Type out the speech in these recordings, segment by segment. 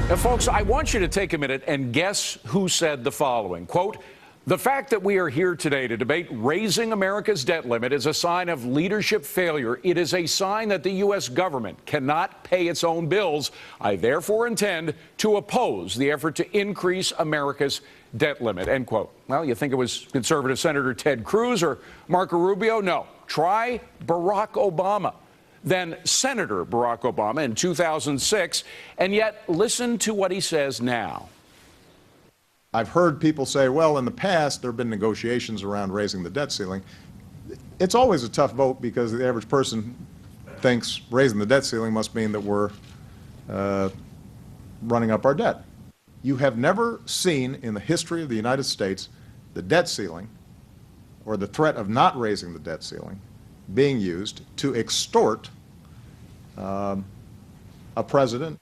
Now, folks, I want you to take a minute and guess who said the following. Quote, "The fact that we are here today to debate raising America's debt limit is a sign of leadership failure. It is a sign that the U.S. government cannot pay its own bills. I therefore intend to oppose the effort to increase America's debt limit," end quote. Well, you think it was conservative Senator Ted Cruz or Marco Rubio? No. Try Barack Obama. Then Senator Barack Obama in 2006, and yet listen to what he says now. I've heard people say, well, in the past, there have been negotiations around raising the debt ceiling. It's always a tough vote because the average person thinks raising the debt ceiling must mean that we're running up our debt. You have never seen in the history of the United States the debt ceiling or the threat of not raising the debt ceiling being used to extort a president.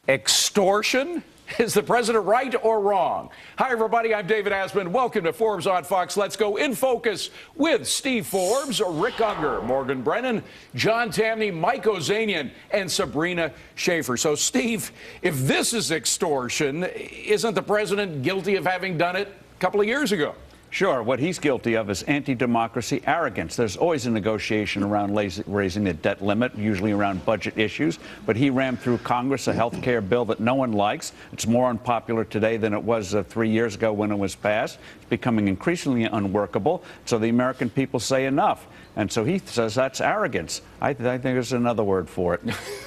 Extortion? Is the president right or wrong? Hi, everybody. I'm David Asman. Welcome to Forbes on Fox. Let's go in focus with Steve Forbes, Rick Unger, Morgan Brennan, John Tamny, Mike Ozanian, and Sabrina Schaeffer. So, Steve, if this is extortion, isn't the president guilty of having done it a couple of years ago? Sure. What he's guilty of is anti-democracy arrogance. There's always a negotiation around raising the debt limit, usually around budget issues. But he rammed through Congress a health care bill that no one likes. It's more unpopular today than it was 3 years ago when it was passed. It's becoming increasingly unworkable. So the American people say enough. And so he says that's arrogance. I think there's another word for it.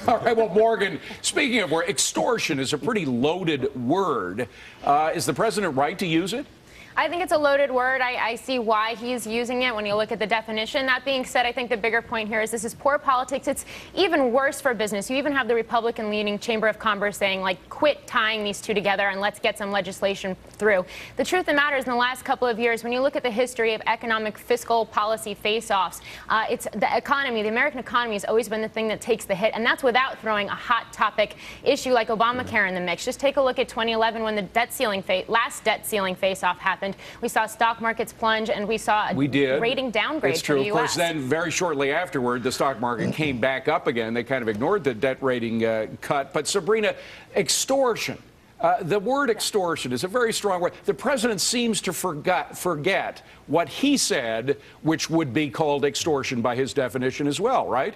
All right. Well, Morgan, speaking of where extortion is a pretty loaded word. Is the president right to use it? I think it's a loaded word. I see why he's using it when you look at the definition. That being said, I think the bigger point here is this is poor politics. It's even worse for business. You even have the Republican-leaning Chamber of Commerce saying, like, quit tying these two together and let's get some legislation through. The truth of the matter is, in the last couple of years, when you look at the history of economic fiscal policy face-offs, it's the economy, the American economy has always been the thing that takes the hit, and that's without throwing a hot topic issue like Obamacare in the mix. Just take a look at 2011 when the last debt ceiling face-off happened. We saw stock markets plunge, and we saw a rating downgrade It's true. for the U.S. Of course, then very shortly afterward, the stock market came back up again. They kind of ignored the debt rating cut. But Sabrina, extortion. The word extortion is a very strong word. The president seems to forget what he said, which would be called extortion by his definition as well, right?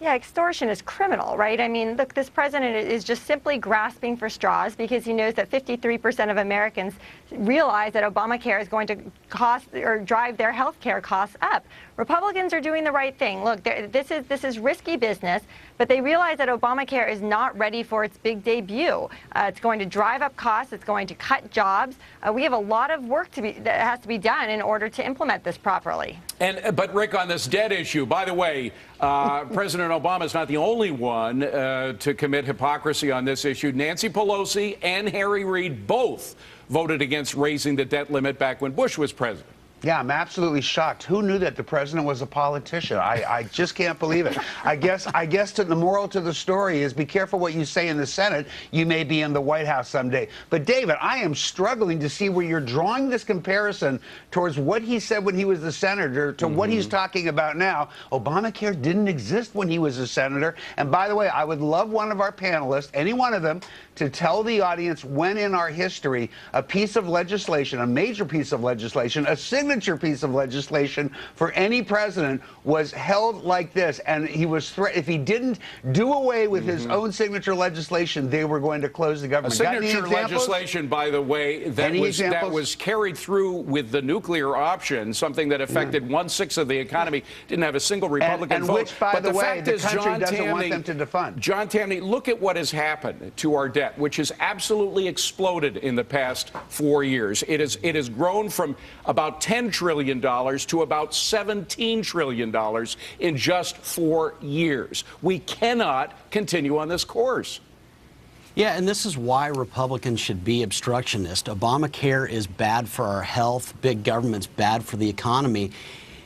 Yeah, extortion is criminal, right? I mean, look, this president is just simply grasping for straws because he knows that 53% of Americans realize that Obamacare is going to cost or drive their health care costs up. Republicans are doing the right thing. Look, this is risky business, but they realize that Obamacare is not ready for its big debut. It's going to drive up costs. It's going to cut jobs. We have a lot of work that has to be done in order to implement this properly. But Rick, on this debt issue, by the way, President Obama is not the only one to commit hypocrisy on this issue. Nancy Pelosi and Harry Reid both voted against raising the debt limit back when Bush was president. Yeah, I'm absolutely shocked. Who knew that the president was a politician? I just can't believe it. I guess the moral to the story is be careful what you say in the Senate. You may be in the White House someday. But David, I am struggling to see where you're drawing this comparison towards what he said when he was a senator to what he's talking about now. Obamacare didn't exist when he was a senator. And by the way, I would love one of our panelists, any one of them, to tell the audience when in our history a piece of legislation, a major piece of legislation, a signature piece of legislation for any president was held like this, and he was if he didn't do away with his own signature legislation, they were going to close the government. A signature legislation, by the way, that was carried through with the nuclear option, something that affected 1/6 of the economy, didn't have a single Republican vote. Which, by the way, the country doesn't want them to defund. John Tamny, look at what has happened to our debt, which has absolutely exploded in the past 4 years. It has grown from about $10 trillion to about $17 trillion in just 4 years. We cannot continue on this course. Yeah, and this is why Republicans should be obstructionist. Obamacare is bad for our health. Big government's bad for the economy.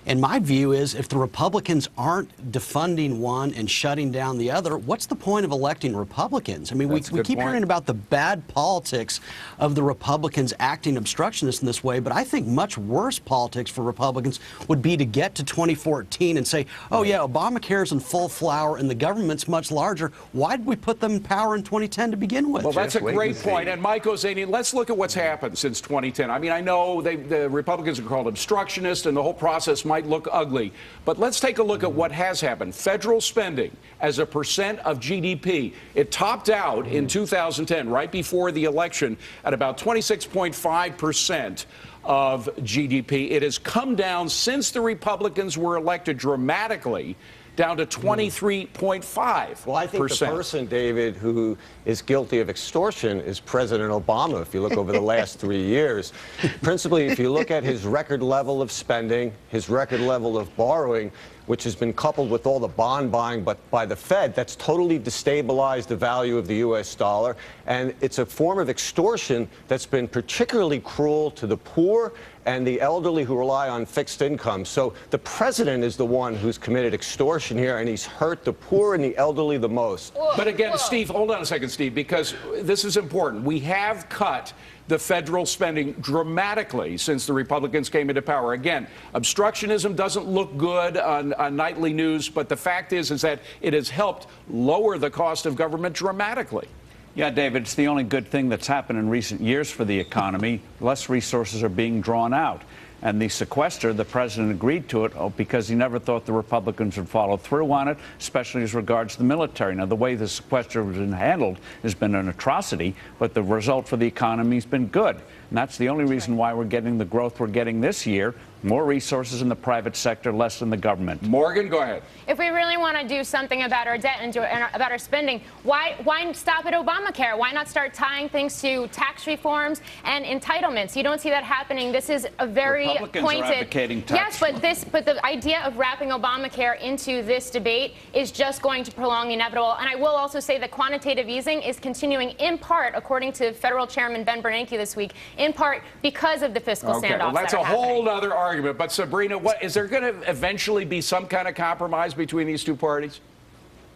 And my view is if the Republicans aren't defunding one and shutting down the other, what's the point of electing Republicans? I mean, we keep hearing about the bad politics of the Republicans acting obstructionist in this way, but I think much worse politics for Republicans would be to get to 2014 and say, oh yeah, Obamacare's in full flower and the government's much larger. Why did we put them in power in 2010 to begin with? Well, that's a great point. And Mike Ozanian, let's look at what's happened since 2010. I mean, I know the Republicans are called obstructionist and the whole process might look ugly, but let's take a look at what has happened. Federal spending as a percent of GDP, it topped out in 2010, right before the election, at about 26.5% of GDP. It has come down since the Republicans were elected dramatically, down to 23.5%. Well, I think the person, David, who is guilty of extortion is President Obama, if you look over the last 3 years. Principally, if you look at his record level of spending, his record level of borrowing, which has been coupled with all the bond buying but by the Fed, that's totally destabilized the value of the U.S. dollar. And it's a form of extortion that's been particularly cruel to the poor and the elderly who rely on fixed income. So the president is the one who's committed extortion here, and he's hurt the poor and the elderly the most. But again, Steve, hold on a second, Steve, because this is important. We have cut the federal spending dramatically since the Republicans came into power. Again, obstructionism doesn't look good on nightly news, but the fact is that it has helped lower the cost of government dramatically. Yeah, David, it's the only good thing that's happened in recent years for the economy. Less resources are being drawn out. And the sequester, the president agreed to it because he never thought the Republicans would follow through on it, especially as regards the military. Now, the way the sequester has been handled has been an atrocity, but the result for the economy has been good. And that's the only reason why we're getting the growth we're getting this year. More resources in the private sector, less in the government. Morgan, go ahead. If we really want to do something about our debt and about our spending, why stop at Obamacare? Why not start tying things to tax reforms and entitlements? You don't see that happening. This is a very Republicans pointed. Are advocating tax yes, but the idea of wrapping Obamacare into this debate is just going to prolong the inevitable. And I will also say that quantitative easing is continuing in part, according to Federal Chairman Ben Bernanke this week, in part because of the fiscal standoffs. Well, that's that a are happening. whole other argument. But Sabrina, what is there going to eventually be some kind of compromise between these two parties?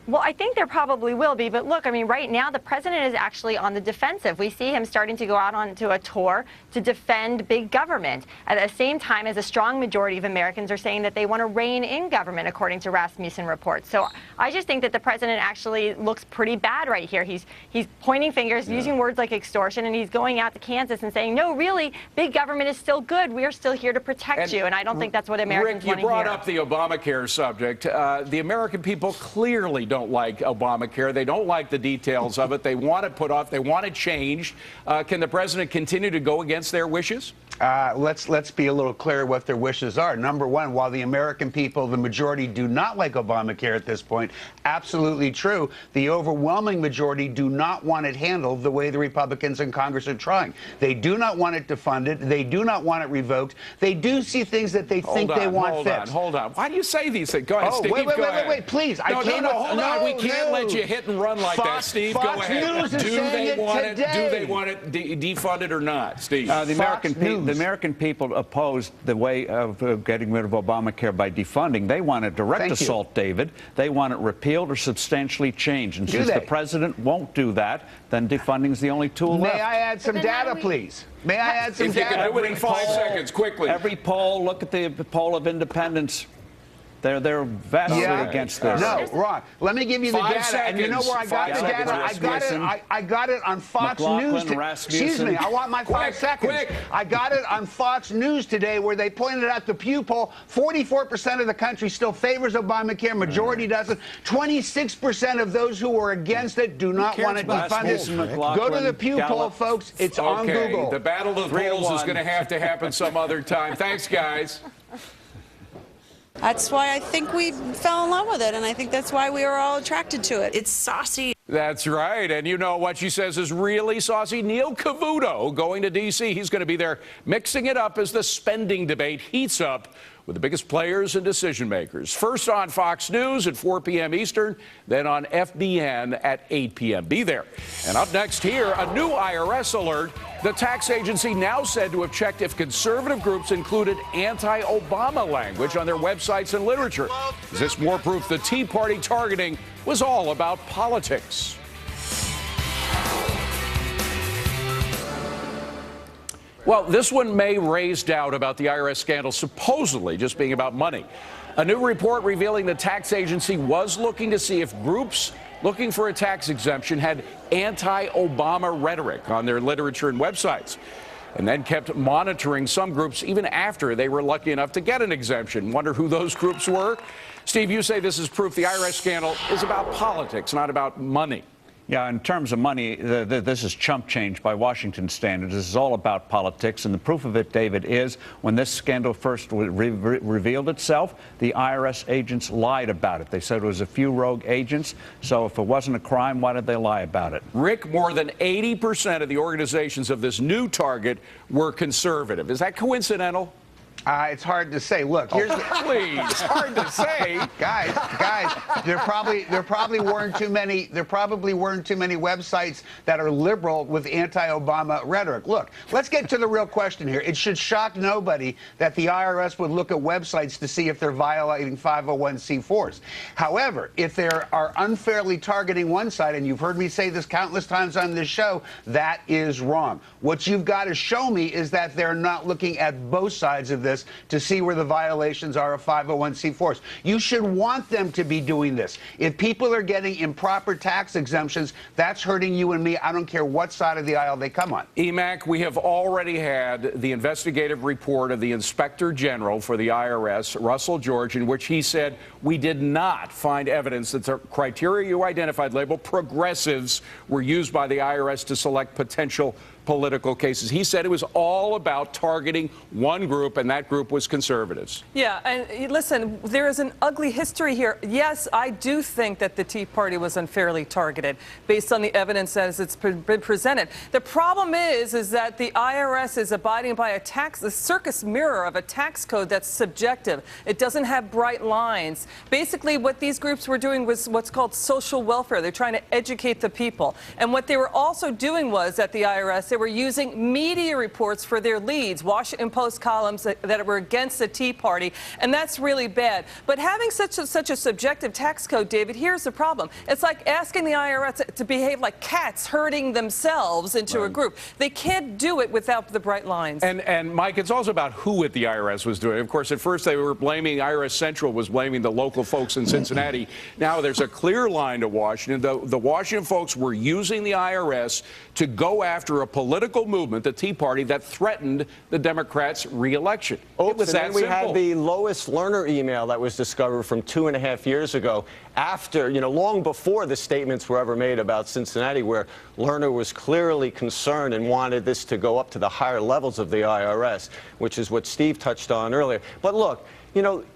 Well, I think there probably will be. But look, I mean, right now the president is actually on the defensive. We see him starting to go out onto a tour to defend big government at the same time as a strong majority of Americans are saying that they want to rein in government, according to Rasmussen reports. So I just think that the president actually looks pretty bad right here. He's pointing fingers, using words like extortion, and he's going out to Kansas and saying, no, really, big government is still good. We are still here to protect you. And I don't think that's what Americans want to hear. Rick, you brought up the Obamacare subject. The American people clearly don't like Obamacare. They don't like the details of it. They want it put off. They want it changed. Can the president continue to go against their wishes? Let's be a little clear what their wishes are. Number one, while the American people, the majority, do not like Obamacare at this point, absolutely true. The overwhelming majority do not want it handled the way the Republicans in Congress are trying. They do not want it defunded. They do not want it revoked. They do see things that they think they want fixed. Hold on. Why do you say these things? Go ahead, Steve. Wait, please. Hold on. We can't let you hit and run like that, Steve. Go ahead. Do they want it defunded or not, Steve? The American people opposed the way of getting rid of Obamacare by defunding. They want a direct assault, David. They want it repealed or substantially changed. And since the president won't do that, then defunding is the only tool left. May I add some data, please? May I add some data? If you can do it in 5 seconds, quickly. Every poll, look at the poll of independents. They're vastly against this. No, wrong. Let me give you the 5 data. seconds. And you know where I got the data? I got it on Fox News. Excuse me. I want my 5 seconds. Quick. I got it on Fox News today, where they pointed out the Pew poll. 44% of the country still favors Obamacare. Majority doesn't. 26% of those who are against it do not want it defunded. Go to the Pew poll, folks. It's on Google. The battle of the polls is going to have to happen some other time. Thanks, guys. That's why I think we fell in love with it, and I think that's why we were all attracted to it. It's saucy. That's right. And you know what she says is really saucy? Neil Cavuto going to D.C. He's going to be there mixing it up as the spending debate heats up with the biggest players and decision makers. First on Fox News at 4 p.m. Eastern, then on FBN at 8 p.m. Be there. And up next here, a new IRS alert. The tax agency now said to have checked if conservative groups included anti-Obama language on their websites and literature. Is this more proof the Tea Party targeting was all about politics? Well, this one may raise doubt about the IRS scandal supposedly just being about money. A new report revealing the tax agency was looking to see if groups looking for a tax exemption had anti-Obama rhetoric on their literature and websites, and then kept monitoring some groups even after they were lucky enough to get an exemption. Wonder who those groups were? Steve, you say this is proof the IRS scandal is about politics, not about money. Yeah, in terms of money, this is chump change by Washington standards. This is all about politics, and the proof of it, David, is when this scandal first revealed itself, the IRS agents lied about it. They said it was a few rogue agents, so if it wasn't a crime, why did they lie about it? Rick, more than 80% of the organizations of this new target were conservative. Is that coincidental? It's hard to say. Look, here's please. It's hard to say. Guys, there probably weren't too many websites that are liberal with anti-Obama rhetoric. Look, let's get to the real question here. It should shock nobody that the IRS would look at websites to see if they're violating 501c4s. However, if they are unfairly targeting one side, and you've heard me say this countless times on this show, that is wrong. What you've got to show me is that they're not looking at both sides of this to see where the violations are of 501c4s. You should want them to be doing this. If people are getting improper tax exemptions, that's hurting you and me. I don't care what side of the aisle they come on. EMAC, we have already had the investigative report of the Inspector General for the IRS, Russell George, in which he said we did not find evidence that the criteria you identified, labeled progressives, were used by the IRS to select potential political cases. He said it was all about targeting one group, and that group was conservatives. Yeah, and listen, there is an ugly history here. Yes, I do think that the Tea Party was unfairly targeted based on the evidence as it's been presented. The problem is that the IRS is abiding by the circus mirror of a tax code that's subjective. It doesn't have bright lines. Basically, what these groups were doing was what's called social welfare. They're trying to educate the people. And what they were also doing was, at the IRS, they were using media reports for their leads, Washington Post columns that were against the Tea Party, and that's really bad. But having such a subjective tax code, David, here's the problem. It's like asking the IRS to behave like cats herding themselves into a group. They can't do it without the bright lines. And Mike, it's also about who at the IRS was doing it. Of course, at first they were blaming, IRS Central was blaming the local folks in Cincinnati. Now there's a clear line to Washington. The Washington folks were using the IRS to go after a political movement, the Tea Party, that threatened the Democrats' re-election. Oops, and then we had the Lois Lerner email that was discovered from 2.5 years ago, after, long before the statements were ever made about Cincinnati, where Lerner was clearly concerned and wanted this to go up to the higher levels of the IRS, which is what Steve touched on earlier. But look,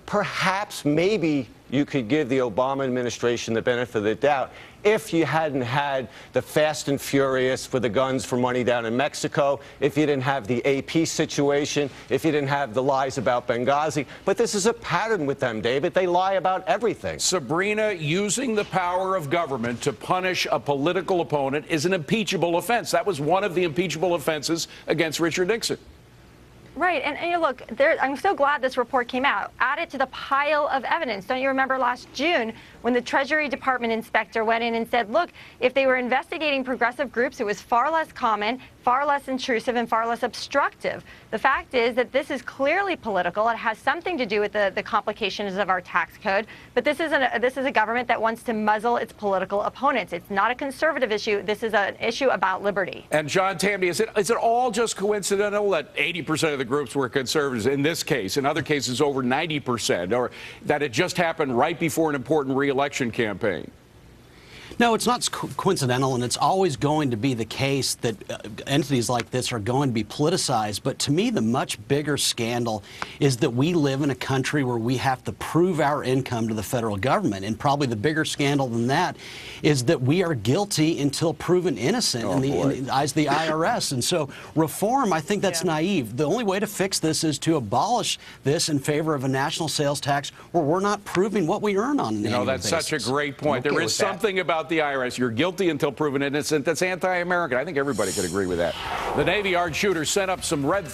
perhaps maybe you could give the Obama administration the benefit of the doubt if you hadn't had the Fast and Furious for the guns for money down in Mexico, if you didn't have the AP situation, if you didn't have the lies about Benghazi. But this is a pattern with them, David. They lie about everything. Sabrina, using the power of government to punish a political opponent is an impeachable offense. That was one of the impeachable offenses against Richard Nixon. Right, and look, I'm so glad this report came out. Add it to the pile of evidence. Don't you remember last June when the Treasury Department inspector went in and said, look, if they were investigating progressive groups, it was far less common, far less intrusive, and far less obstructive. The fact is that this is clearly political. It has something to do with the complications of our tax code, but this is a government that wants to muzzle its political opponents. It's not a conservative issue. This is an issue about liberty. And John Tammy, is it all just coincidental that 80% of the groups were conservatives in this case, in other cases over 90%, or that it just happened right before an important re-election campaign? No, it's not coincidental, and it's always going to be the case that entities like this are going to be politicized. But to me, the much bigger scandal is that we live in a country where we have to prove our income to the federal government. And probably the bigger scandal than that is that we are guilty until proven innocent in the eyes of the IRS. And so reform, I think that's naive. The only way to fix this is to abolish this in favor of a national sales tax where we're not proving what we earn on an annual basis. That's such a great point. There is something about about the IRS. You're guilty until proven innocent. That's anti-American. I think everybody could agree with that. The Navy Yard shooter sent up some red